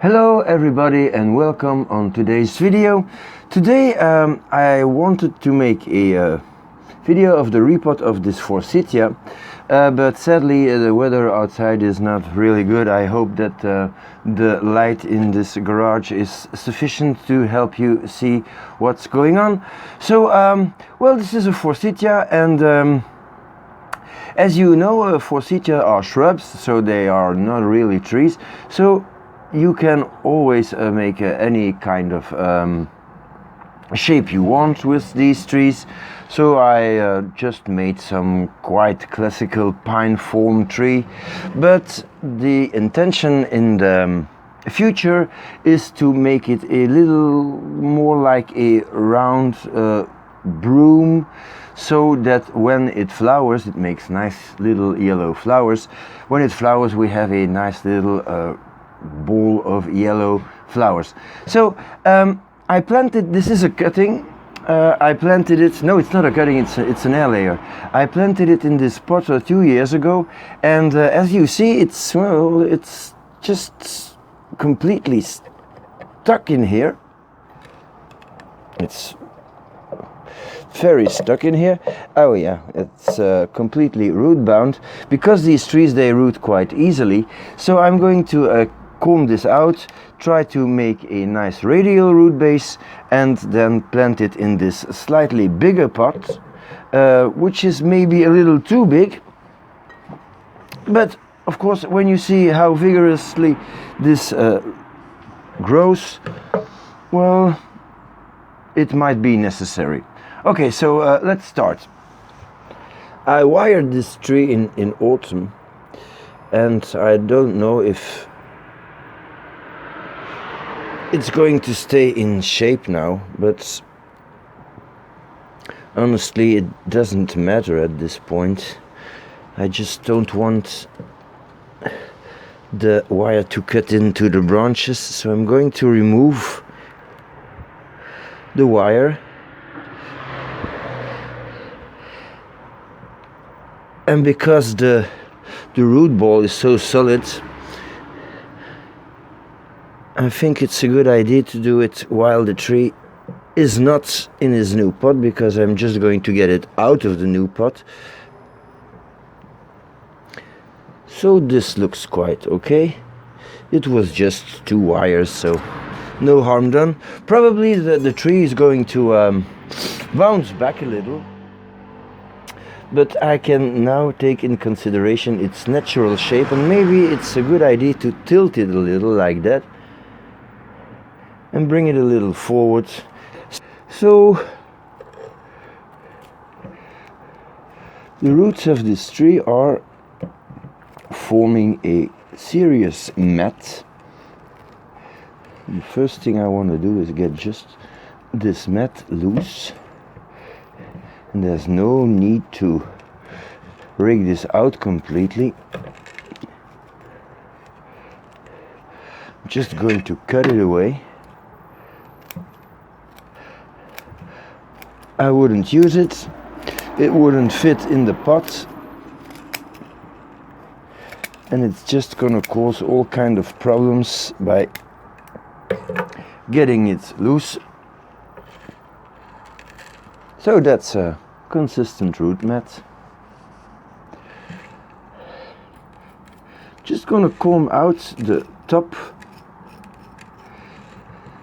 Hello everybody and welcome on today's video. Today I wanted to make a video of the repot of this Forsythia, but sadly the weather outside is not really good. I hope that the light in this garage is sufficient to help you see what's going on. So well, this is a Forsythia, and as you know, Forsythia are shrubs, so they are not really trees. So you can always make any kind of shape you want with these trees. So I just made some quite classical pine form tree, but the intention in the future is to make it a little more like a round broom, so that when it flowers, it makes nice little yellow flowers. When it flowers, we have a nice little ball of yellow flowers. So I planted, this is a cutting, I planted it, no, it's not a cutting, it's an air layer. I planted it in this pot 2 years ago, and as you see, it's, well, it's just completely stuck in here. It's very stuck in here. Oh yeah, it's completely root bound, because these trees, they root quite easily. So I'm going to comb this out, try to make a nice radial root base, and then plant it in this slightly bigger pot, which is maybe a little too big. But of course, when you see how vigorously this grows, well, it might be necessary. Okay, so let's start. I wired this tree in autumn, and I don't know if it's going to stay in shape now, but honestly it doesn't matter at this point. I just don't want the wire to cut into the branches, so I'm going to remove the wire, and because the root ball is so solid, I think it's a good idea to do it while the tree is not in his new pot, because I'm just going to get it out of the new pot. So this looks quite okay. It was just 2 wires, so no harm done. Probably the tree is going to bounce back a little, but I can now take in consideration its natural shape, and maybe it's a good idea to tilt it a little like that and bring it a little forward. So the roots of this tree are forming a serious mat. The first thing I want to do is get just this mat loose, and there's no need to rig this out completely. I'm just going to cut it away. I wouldn't use it, it wouldn't fit in the pot, and it's just gonna cause all kind of problems by getting it loose. So that's a consistent root mat. Just gonna comb out the top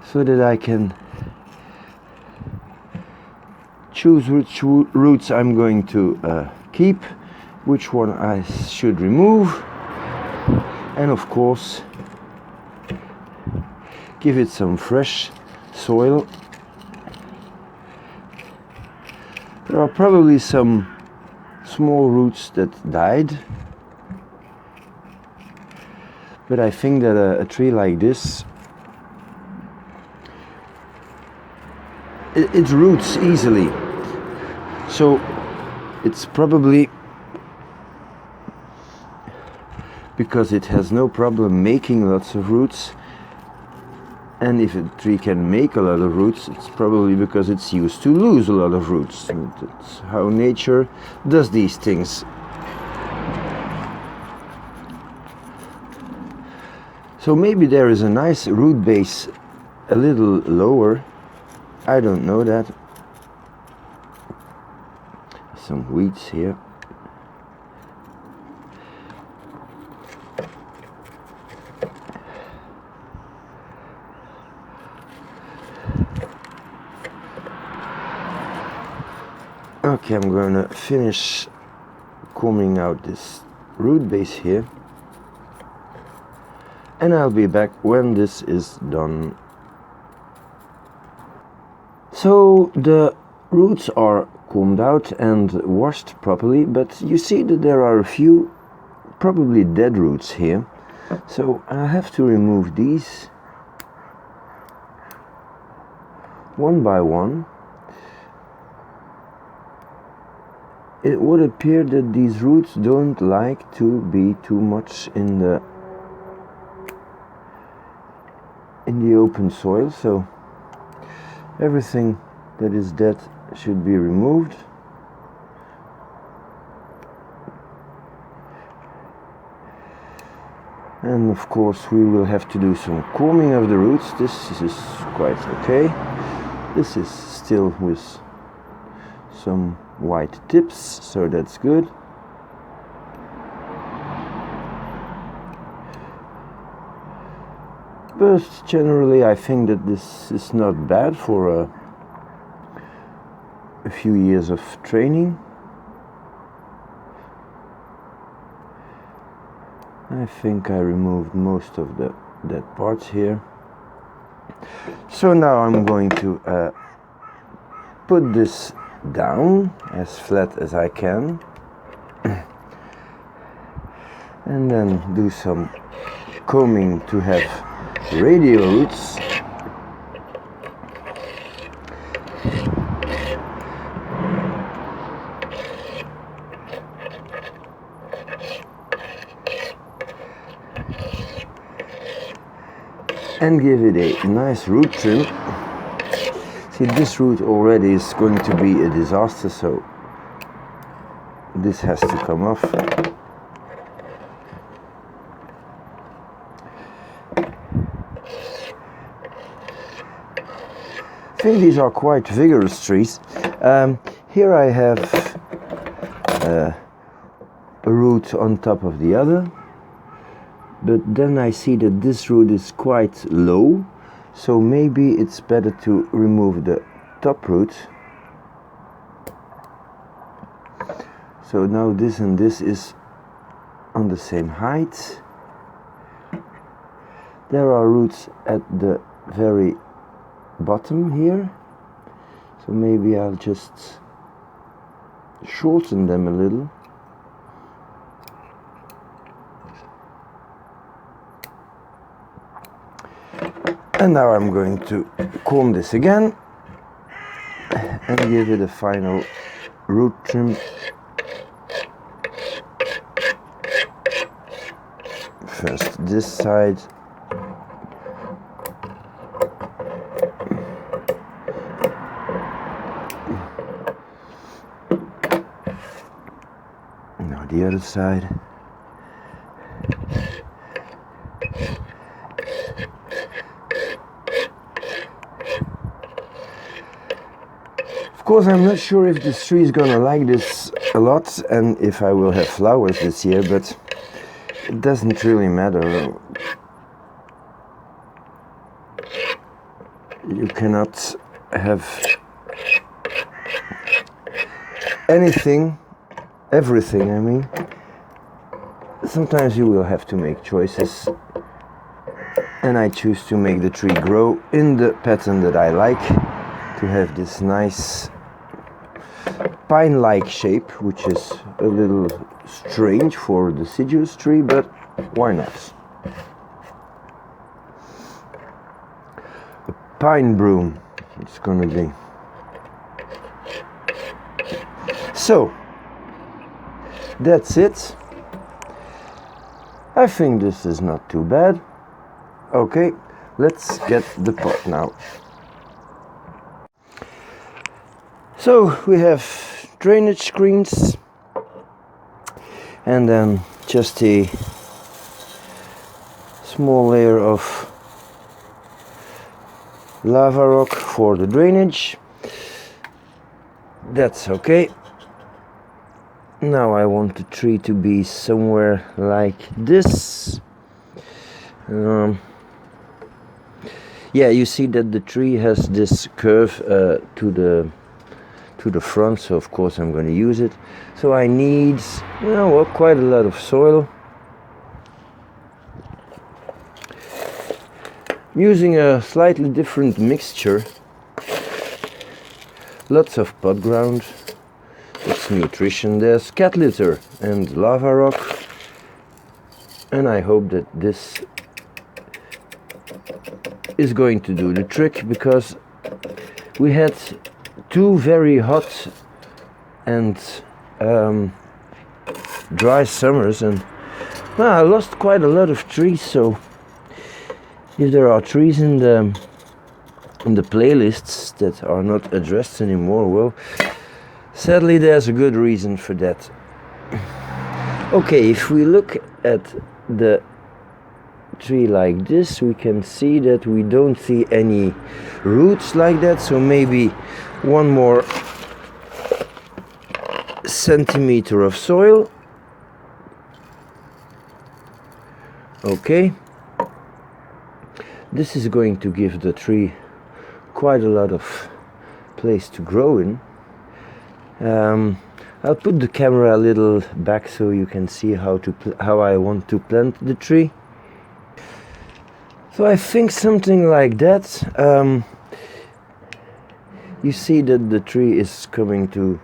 so that I can choose which roots I'm going to keep, which one I should remove, and of course give it some fresh soil. There are probably some small roots that died, but I think that a tree like this, it roots easily. So it's probably because it has no problem making lots of roots, And if a tree can make a lot of roots, it's probably because it's used to lose a lot of roots. And that's how nature does these things. So maybe there is a nice root base a little lower. I don't know that. Some weeds here. Okay, I'm going to finish combing out this root base here, and I'll be back when this is done. So the roots are combed out and washed properly, but you see that there are a few probably dead roots here, so I have to remove these one by one. It would appear that these roots don't like to be too much in the open soil, so everything that is dead should be removed. And of course we will have to do some combing of the roots. This is quite okay. This is still with some white tips, so that's good. But generally I think that this is not bad for a few years of training. I think I removed most of the dead parts here. So now I'm going to put this down as flat as I can and then do some combing to have radial roots. And give it a nice root trim. See, this root already is going to be a disaster, so this has to come off. I think these are quite vigorous trees. Here I have a root on top of the other, but then I see that this root is quite low, so maybe it's better to remove the top root. So now this and this is on the same height. There are roots at the very bottom here, so maybe I'll just shorten them a little. And now I'm going to comb this again and give it a final root trim. First this side. Now the other side. Of course, I'm not sure if this tree is gonna like this a lot and if I will have flowers this year, but it doesn't really matter. You cannot have anything, everything, I mean. Sometimes you will have to make choices, and I choose to make the tree grow in the pattern that I like, to have this nice pine-like shape, which is a little strange for a deciduous tree, but why not? A pine broom it's gonna be. So that's it. I think this is not too bad. Okay, let's get the pot now. So we have drainage screens and then just a small layer of lava rock for the drainage. That's okay. Now I want the tree to be somewhere like this. Yeah, you see that the tree has this curve to the front, so of course I'm going to use it. So I need, well, quite a lot of soil. I'm using a slightly different mixture. Lots of pot ground. It's nutrition. There's cat litter and lava rock. And I hope that this is going to do the trick, because we had 2 very hot and dry summers, and well, I lost quite a lot of trees. So if there are trees in the playlists that are not addressed anymore, well, sadly there's a good reason for that. Okay, if we look at the tree like this, we can see that we don't see any roots like that, so maybe 1 more centimeter of soil. Okay, this is going to give the tree quite a lot of place to grow in. I'll put the camera a little back so you can see how I want to plant the tree. So I think something like that. You see that the tree is coming to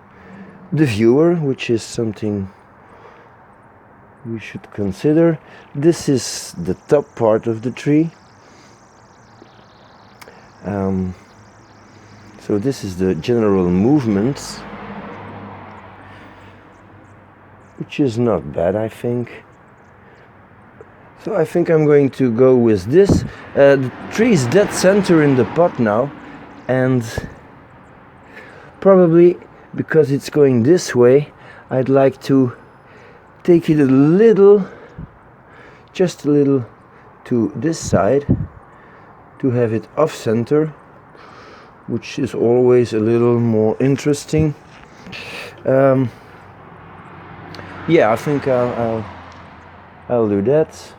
the viewer, which is something we should consider. This is the top part of the tree. So this is the general movement, which is not bad, I think. So I think I'm going to go with this. The tree is dead center in the pot now, and probably because it's going this way, I'd like to take it a little, just a little to this side, to have it off center, which is always a little more interesting. Yeah, I think I'll do that.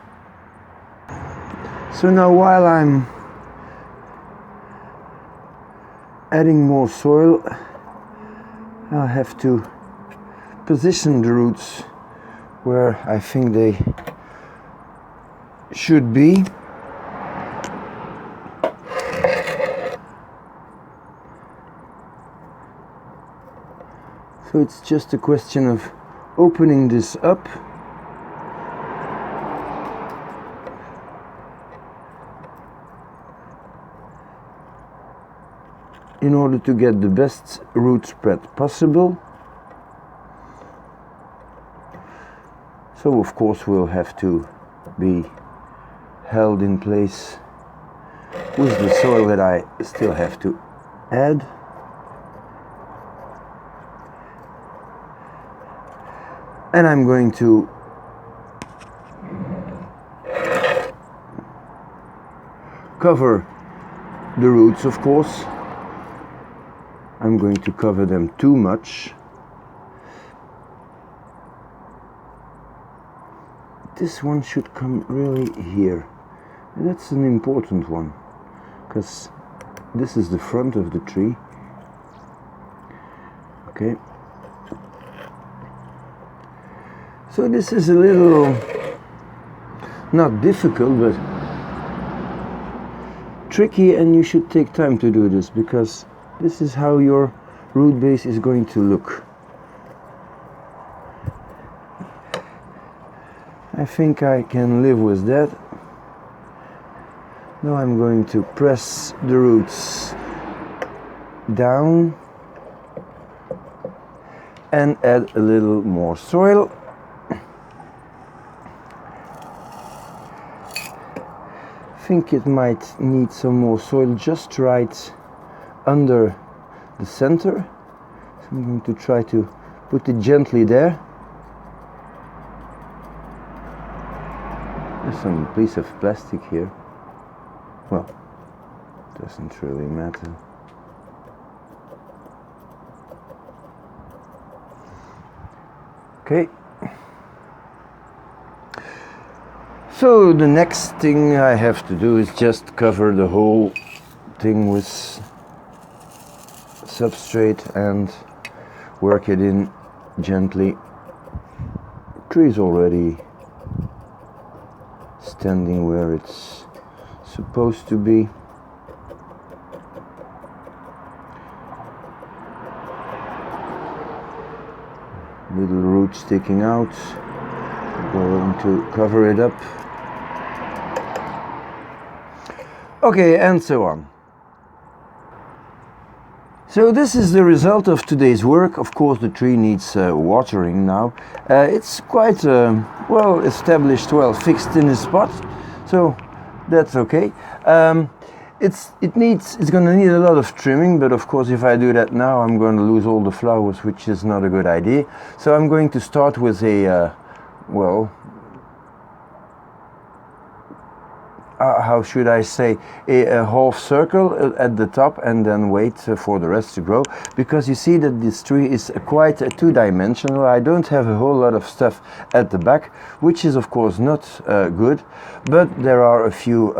So now, while I'm adding more soil, I'll have to position the roots where I think they should be. So it's just a question of opening this up. In order to get the best root spread possible. So of course we'll have to be held in place with the soil that I still have to add. And I'm going to cover the roots, of course. I'm going to cover them too much. This one should come really here. And that's an important one, because this is the front of the tree. Okay. So this is a little, not difficult, but tricky, and you should take time to do this, because this is how your root base is going to look. I think I can live with that. Now I'm going to press the roots down and add a little more soil. think it might need some more soil just right under the center. So I'm going to try to put it gently there. There's some piece of plastic here. Well, doesn't really matter. Okay. So the next thing I have to do is just cover the whole thing with substrate and work it in gently. Tree is already standing where it's supposed to be. Little root sticking out. Going to cover it up. Okay, and so on. So this is the result of today's work. Of course, the tree needs watering now. It's quite well established, well fixed in its spot, so that's okay. It's going to need a lot of trimming, but of course, if I do that now, I'm going to lose all the flowers, which is not a good idea. So I'm going to start with a how should I say, a half circle at the top, and then wait for the rest to grow, because you see that this tree is quite two-dimensional. I don't have a whole lot of stuff at the back, which is of course not good, but there are a few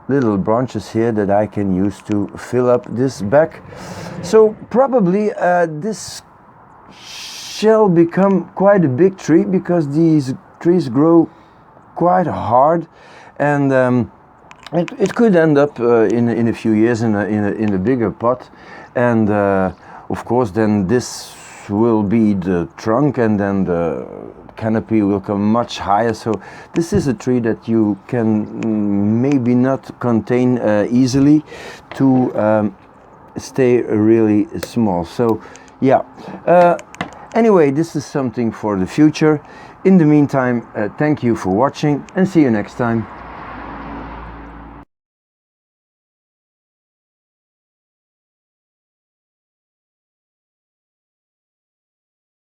little branches here that I can use to fill up this back. So probably this shall become quite a big tree, because these trees grow quite hard. And it could end up in a few years in a bigger pot, and of course then this will be the trunk, and then the canopy will come much higher. So this is a tree that you can maybe not contain easily to stay really small. So yeah, anyway, this is something for the future. In the meantime, thank you for watching, and see you next time.